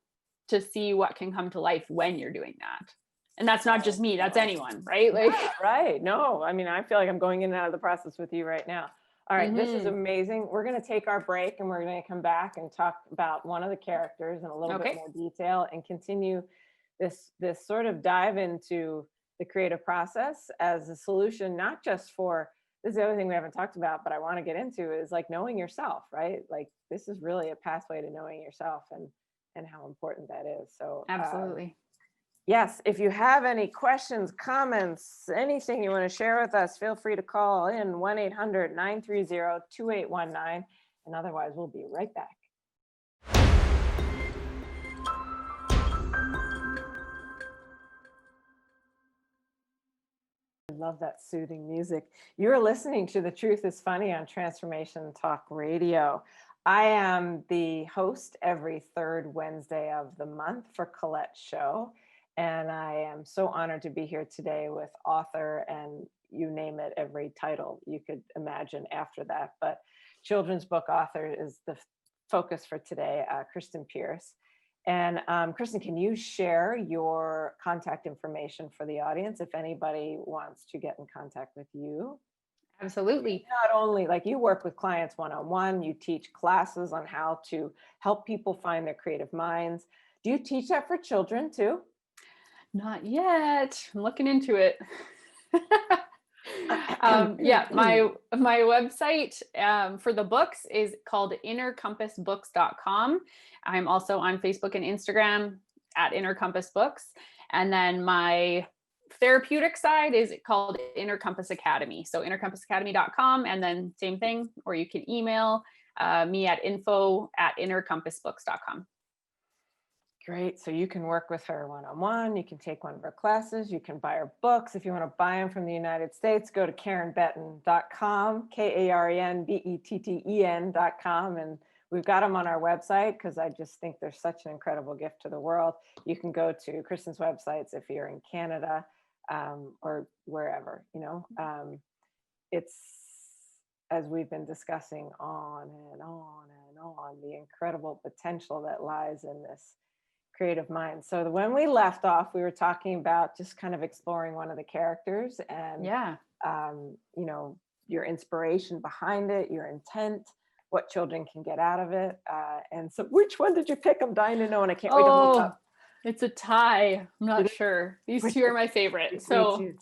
Speaker 2: to see what can come to life when you're doing that. And that's not just me, that's anyone, right? Like,
Speaker 1: Yeah, right. No, I mean, I feel like I'm going in and out of the process with you right now. All right, this is
Speaker 2: mhm.
Speaker 1: amazing. We're going to take our break and we're going to come back and talk about one of the characters in a little bit
Speaker 2: Okay.
Speaker 1: more detail and continue this sort of dive into the creative process as a solution, not just for, this is the other thing we haven't talked about, but I want to get into, is like knowing yourself, right? Like this is really a pathway to knowing yourself and how important that is. So
Speaker 2: Absolutely.
Speaker 1: yes, if you have any questions, comments, anything you want to share with us, feel free to call in 1-800-930-2819. And otherwise, we'll be right back. I love that soothing music. You're listening to The Truth is Funny on Transformation Talk Radio. I am the host every third Wednesday of the month for Colette's show. And I am so honored to be here today with author, and you name it, every title you could imagine after that. But children's book author is the focus for today, Kristin Pierce. And Kristin, can you share your contact information for the audience if anybody wants to get in contact with you?
Speaker 2: Absolutely.
Speaker 1: Not only like you work with clients one-on-one, you teach classes on how to help people find their creative minds. Do you teach that for children too?
Speaker 2: Not yet. I'm looking into it. Yeah, my website for the books is called innercompassbooks.com. I'm also on Facebook and Instagram at Inner Compass Books. And then my therapeutic side is called Inner Compass Academy. So innercompassacademy.com, and then same thing, or you can email me at info@innercompassbooks.com.
Speaker 1: Great. So you can work with her one-on-one. You can take one of her classes. You can buy her books. If you want to buy them from the United States, go to KarenBetten.com, KarenBetten.com. And we've got them on our website because I just think they're such an incredible gift to the world. You can go to Kristin's websites if you're in Canada or wherever, it's, as we've been discussing on and on and on, the incredible potential that lies in this creative mind. So when we left off, we were talking about just kind of exploring one of the characters and,
Speaker 2: Yeah.
Speaker 1: Your inspiration behind it, your intent, what children can get out of it. And so which one did you pick? I'm dying to know, and I can't wait to look up.
Speaker 2: It's a tie. I'm not sure. These two are my favorite. So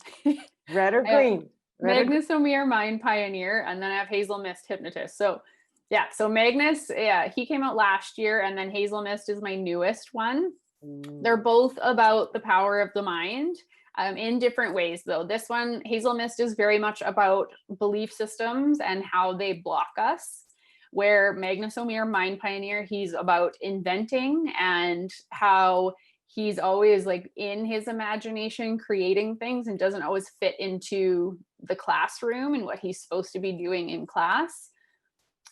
Speaker 1: red or green?
Speaker 2: Magnus O'Meara, Mind Pioneer, and then I have Hazel Mist, Hypnotist. So yeah, so Magnus, he came out last year, and then Hazel Mist is my newest one. They're both about the power of the mind in different ways, though. This one, Hazel Mist, is very much about belief systems and how they block us, where Magnus O'Meara, Mind Pioneer, he's about inventing and how he's always like in his imagination creating things and doesn't always fit into the classroom and what he's supposed to be doing in class.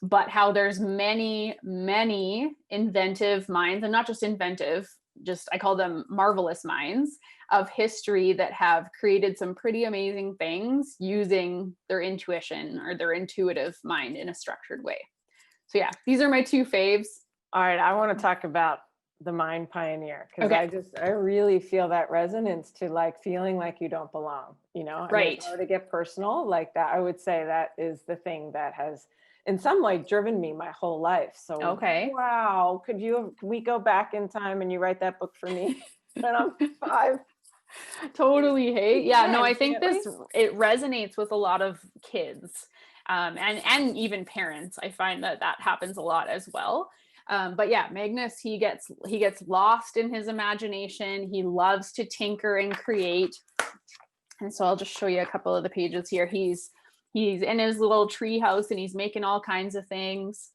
Speaker 2: But how there's many, many inventive minds, and not just inventive, just I call them marvelous minds of history that have created some pretty amazing things using their intuition or their intuitive mind in a structured way. So yeah, these are my two faves.
Speaker 1: All right, I want to talk about the Mind Pioneer, because
Speaker 2: Okay.
Speaker 1: I really feel that resonance to like feeling like you don't belong, you know. And
Speaker 2: Right.
Speaker 1: if I were to get personal like that, I would say that is the thing that has in some way driven me my whole life. So
Speaker 2: Okay.
Speaker 1: wow, can we go back in time and you write that book for me when I'm 5?
Speaker 2: Totally. Hey, yeah, no, I
Speaker 1: Yeah,
Speaker 2: think
Speaker 1: can't we?
Speaker 2: it resonates with a lot of kids, and even parents. I find that happens a lot as well. But yeah, Magnus, he gets lost in his imagination. He loves to tinker and create. And so I'll just show you a couple of the pages here. He's in his little tree house and he's making all kinds of things.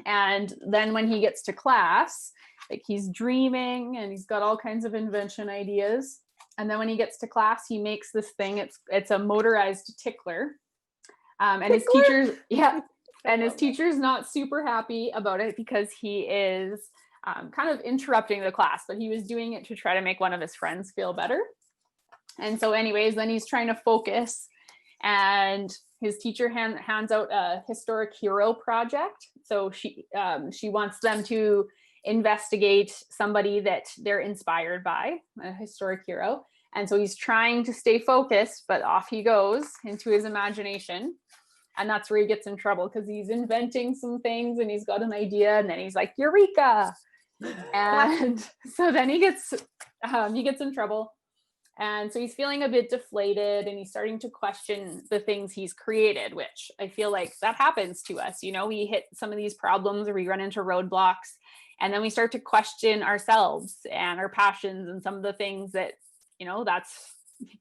Speaker 2: And then when he gets to class, like he's dreaming and he's got all kinds of invention ideas. And then when he gets to class, he makes this thing. It's a motorized tickler. And his teacher's, yeah, and his teacher's not super happy about it because he is kind of interrupting the class, but he was doing it to try to make one of his friends feel better. And so anyways, then he's trying to focus, and his teacher hands out a historic hero project. So she wants them to investigate somebody that they're inspired by, a historic hero. And so he's trying to stay focused, but off he goes into his imagination. And that's where he gets in trouble, because he's inventing some things and he's got an idea, and then he's like, Eureka. And so then he gets in trouble. And so he's feeling a bit deflated, and he's starting to question the things he's created, which I feel like that happens to us. You know, we hit some of these problems or we run into roadblocks, and then we start to question ourselves and our passions and some of the things that,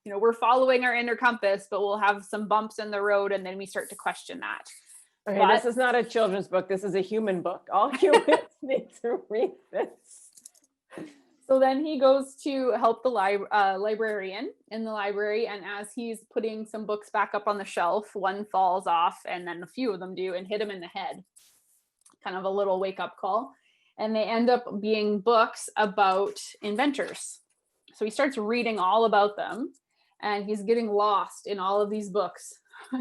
Speaker 2: we're following our inner compass, but we'll have some bumps in the road, and then we start to question that.
Speaker 1: Okay, but this is not a children's book. This is a human book. All humans need to read this.
Speaker 2: So then he goes to help the librarian in the library. And as he's putting some books back up on the shelf, one falls off, and then a few of them do, and hit him in the head. Kind of a little wake-up call. And they end up being books about inventors. So he starts reading all about them, and he's getting lost in all of these books.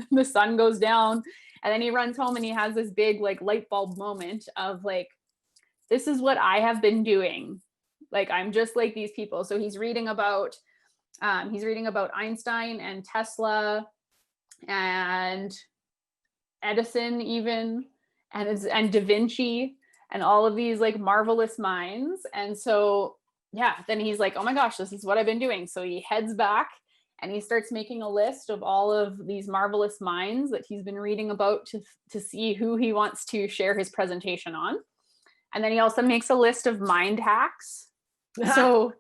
Speaker 2: The sun goes down, and then he runs home and he has this big like light bulb moment of like, this is what I have been doing. Like, I'm just like these people. So he's reading about Einstein and Tesla and Edison even, and Da Vinci and all of these like marvelous minds. And so, yeah, then he's like, oh my gosh, this is what I've been doing. So he heads back and he starts making a list of all of these marvelous minds that he's been reading about to see who he wants to share his presentation on. And then he also makes a list of mind hacks. So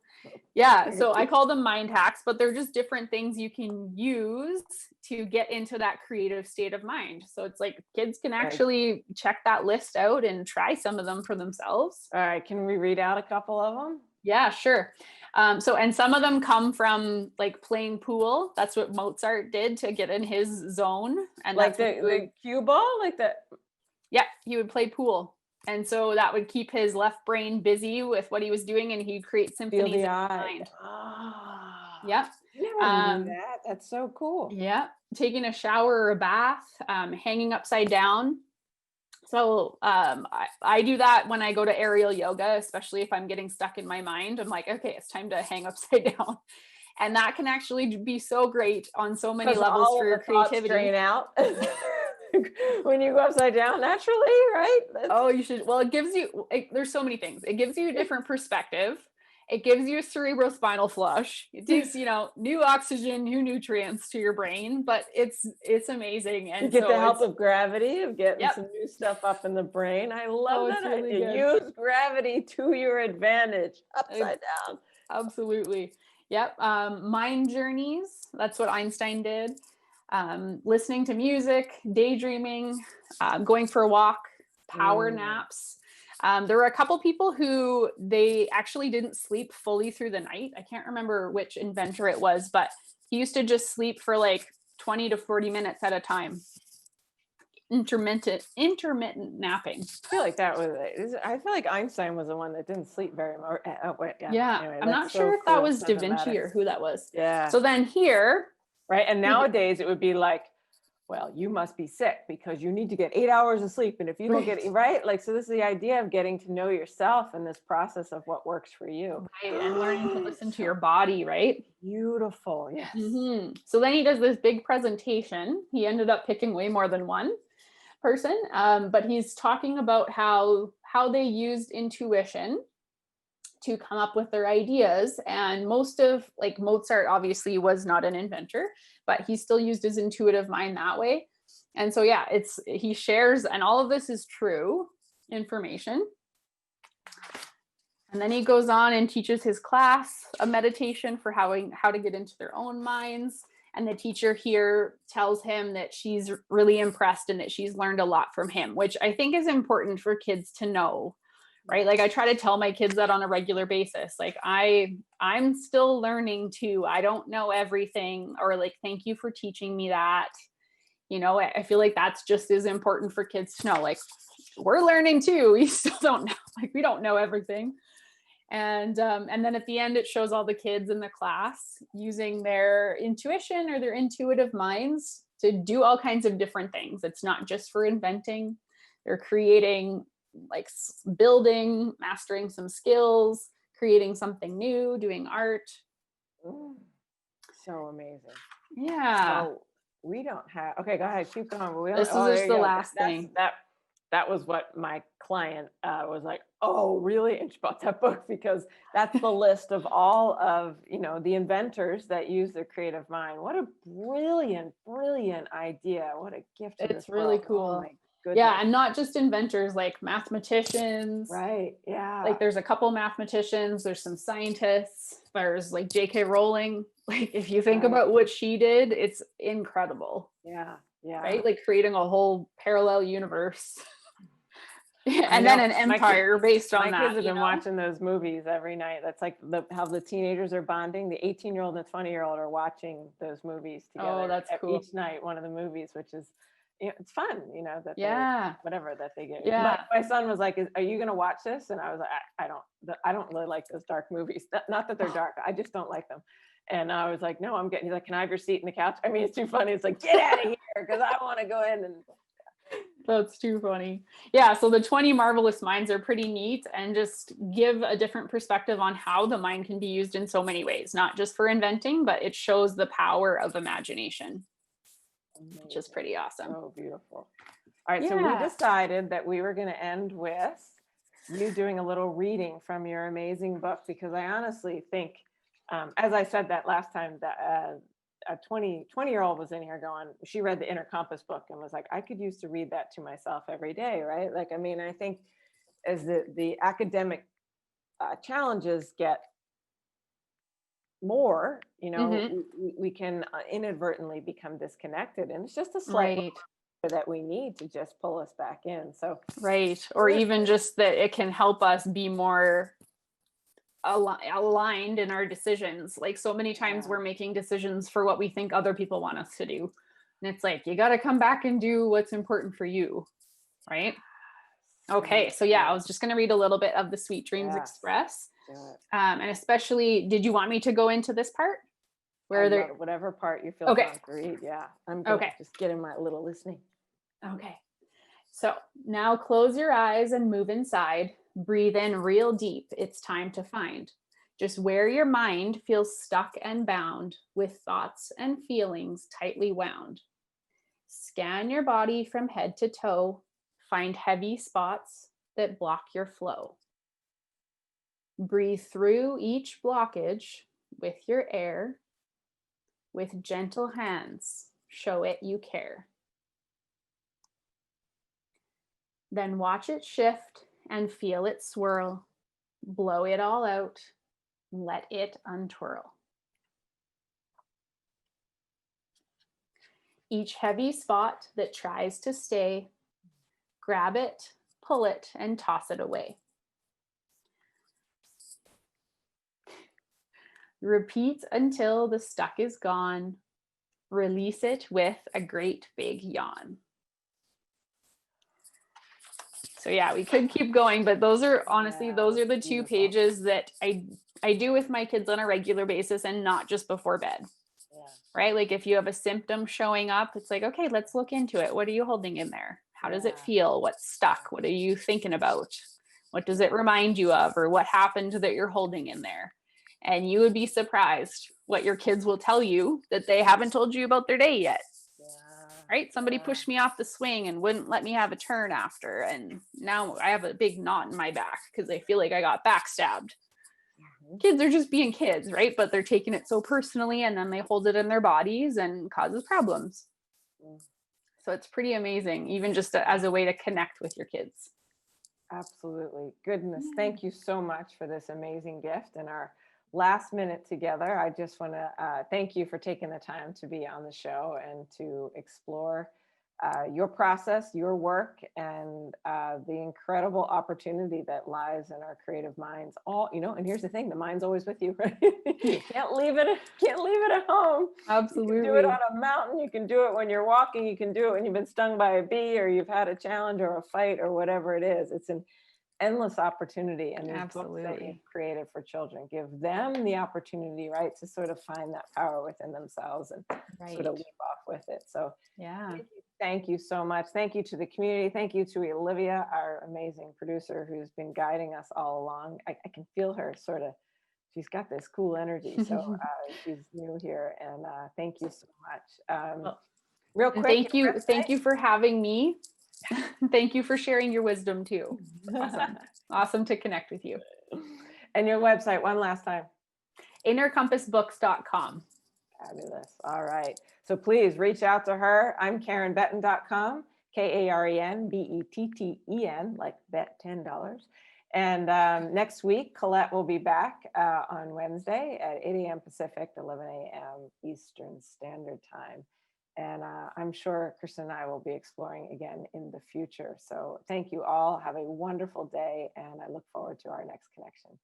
Speaker 2: yeah, so I call them mind hacks, but they're just different things you can use to get into that creative state of mind. So it's like kids can actually check that list out and try some of them for themselves.
Speaker 1: All right, can we read out a couple of them?
Speaker 2: Yeah, sure. And some of them come from like playing pool. That's what Mozart did to get in his zone. And
Speaker 1: like the cue ball, like that.
Speaker 2: Yeah, he would play pool. And so that would keep his left brain busy with what he was doing, and he'd create symphonies in his mind.
Speaker 1: Oh,
Speaker 2: yeah.
Speaker 1: Never knew that. That's so cool.
Speaker 2: Yeah. Taking a shower or a bath, hanging upside down. So I do that when I go to aerial yoga, especially if I'm getting stuck in my mind. I'm like, okay, it's time to hang upside down. And that can actually be so great on so many levels for your creativity.
Speaker 1: Drain out. When you go upside down naturally, right?
Speaker 2: Oh, you should. Well, there's so many things. It gives you a different perspective. It gives you a cerebrospinal flush. It gives, new oxygen, new nutrients to your brain, but it's amazing. And
Speaker 1: you get the help of gravity, of getting some new stuff up in the brain. I love that. Really use gravity to your advantage, upside down.
Speaker 2: Absolutely. Yep. Mind journeys. That's what Einstein did. Listening to music, daydreaming, going for a walk. power naps. There were a couple people who they actually didn't sleep fully through the night. I can't remember which inventor it was, but he used to just sleep for like 20 to 40 minutes at a time. Intermittent napping.
Speaker 1: I feel like that was, I feel like Einstein was the one that didn't sleep very much. Oh, wait,
Speaker 2: Yeah.
Speaker 1: Anyway,
Speaker 2: I'm not sure if that was Da Vinci or who that was.
Speaker 1: Yeah.
Speaker 2: So then here.
Speaker 1: Right. And nowadays it would be like, well, you must be sick because you need to get 8 hours of sleep. And if you don't get it, right? Like, so this is the idea of getting to know yourself and this process of what works for you.
Speaker 2: Right. And learning to listen to your body, right?
Speaker 1: Beautiful. Yes.
Speaker 2: So then he does this big presentation. He ended up picking way more than one person. But he's talking about how they used intuition to come up with their ideas. And most of, like, Mozart obviously was not an inventor, but he still used his intuitive mind that way. And so, yeah, he shares, and all of this is true information. And then he goes on and teaches his class a meditation for how to get into their own minds. And the teacher here tells him that she's really impressed and that she's learned a lot from him, which I think is important for kids to know. Right? Like, I try to tell my kids that on a regular basis. Like, I'm still learning too. I don't know everything, or like, thank you for teaching me that. You know, I feel like that's just as important for kids to know. Like, we're learning too. We still don't know. Like, we don't know everything. And then at the end, it shows all the kids in the class using their intuition or their intuitive minds to do all kinds of different things. It's not just for inventing. They're creating, like, building, mastering some skills, creating something new, doing art.
Speaker 1: So amazing.
Speaker 2: Yeah.
Speaker 1: So we don't have, okay, go ahead, keep going. But we don't,
Speaker 2: This is just the last thing.
Speaker 1: That was what my client was like, oh, really? And she bought that book because that's the list of all of, the inventors that use their creative mind. What a brilliant, brilliant idea. What a gift.
Speaker 2: It's really
Speaker 1: world.
Speaker 2: cool.
Speaker 1: Oh my goodness.
Speaker 2: Yeah. And not just inventors, like mathematicians.
Speaker 1: Right. Yeah.
Speaker 2: Like, there's a couple mathematicians, there's some scientists, there's like J.K. Rowling. Like, if you think about what she did, it's incredible.
Speaker 1: Yeah. Yeah.
Speaker 2: Right? Like, creating a whole parallel universe. And then an empire based on that.
Speaker 1: My kids have been watching those movies every night. That's like how the teenagers are bonding. The 18-year-old and the 20-year-old are watching those movies together.
Speaker 2: Oh, that's cool.
Speaker 1: Each night, one of the movies, which is, it's fun, that whatever that they get.
Speaker 2: Yeah.
Speaker 1: My son was like, are you going to watch this? And I was like, I don't really like those dark movies. Not that they're dark. I just don't like them. And I was like, no, he's like, can I have your seat in the couch? I mean, it's too funny. It's like, get out of here, because I want to go in and.
Speaker 2: That's too funny. Yeah. So the 20 marvelous minds are pretty neat and just give a different perspective on how the mind can be used in so many ways, not just for inventing, but it shows the power of imagination, which is pretty awesome.
Speaker 1: Oh, beautiful. All right. So we decided that we were going to end with you doing a little reading from your amazing book, because I honestly think, as I said that last time, that a 20-year-old was in here going, she read the Inner Compass book and was like, I could use to read that to myself every day, right? Like, I mean, I think as the academic challenges get more, we can inadvertently become disconnected, and it's just a slight that we need to just pull us back in. So
Speaker 2: or even just that it can help us be more aligned in our decisions. Like, so many times we're making decisions for what we think other people want us to do, and it's like, you got to come back and do what's important for you, right? Okay, so I was just going to read a little bit of the Sweet Dreams Express, and especially, did you want me to go into this part where there,
Speaker 1: whatever part you feel to read? Yeah, I'm good. Just getting my little listening.
Speaker 2: Okay, so now close your eyes and move inside. Breathe in real deep. It's time to find just where your mind feels stuck and bound with thoughts and feelings tightly wound. Scan your body from head to toe. Find heavy spots that block your flow. Breathe through each blockage with your air. With gentle hands, show it you care. Then watch it shift and feel it swirl. Blow it all out. Let it untwirl. Each heavy spot that tries to stay, grab it, pull it, and toss it away. Repeat until the stuck is gone. Release it with a great big yawn. So yeah, we could keep going, but those are honestly, those are the two pages that I do with my kids on a regular basis, and not just before bed. Right? Like if you have a symptom showing up, it's like, okay, let's look into it. What are you holding in there? How does it feel? What's stuck? What are you thinking about? What does it remind you of? Or what happened that you're holding in there? And you would be surprised what your kids will tell you that they haven't told you about their day yet. Right? Somebody pushed me off the swing and wouldn't let me have a turn after. And now I have a big knot in my back because I feel like I got backstabbed. Kids are just being kids, right? But they're taking it so personally, and then they hold it in their bodies and causes problems. So it's pretty amazing, even just as a way to connect with your kids.
Speaker 1: Absolutely. Goodness. Thank you so much for this amazing gift and our last minute together. I just want to thank you for taking the time to be on the show and to explore your process, your work, and the incredible opportunity that lies in our creative minds. All, and here's the thing: the mind's always with you, right? You can't leave it at home.
Speaker 2: Absolutely.
Speaker 1: You can do it on a mountain. You can do it when you're walking. You can do it when you've been stung by a bee, or you've had a challenge or a fight or whatever it is. It's an endless opportunity, and these books that you've created for children give them the opportunity, right, to sort of find that power within themselves and sort of leap off with it. So thank you so much. Thank you to the community. Thank you to Olivia, our amazing producer, who's been guiding us all along. I can feel her sort of, she's got this cool energy. So she's new here, and thank you so much. Real quick.
Speaker 2: Thank you for having me. Thank you for sharing your wisdom too. Awesome. Awesome to connect with you.
Speaker 1: And your website, one last time.
Speaker 2: innercompassbooks.com.
Speaker 1: Fabulous. All right. So please reach out to her. I'm KarenBetten.com, KarenBetten, like bet $10. And next week, Colette will be back on Wednesday at 8 a.m. Pacific, 11 a.m. Eastern Standard Time. And I'm sure Kristin and I will be exploring again in the future. So thank you all. Have a wonderful day. And I look forward to our next connection.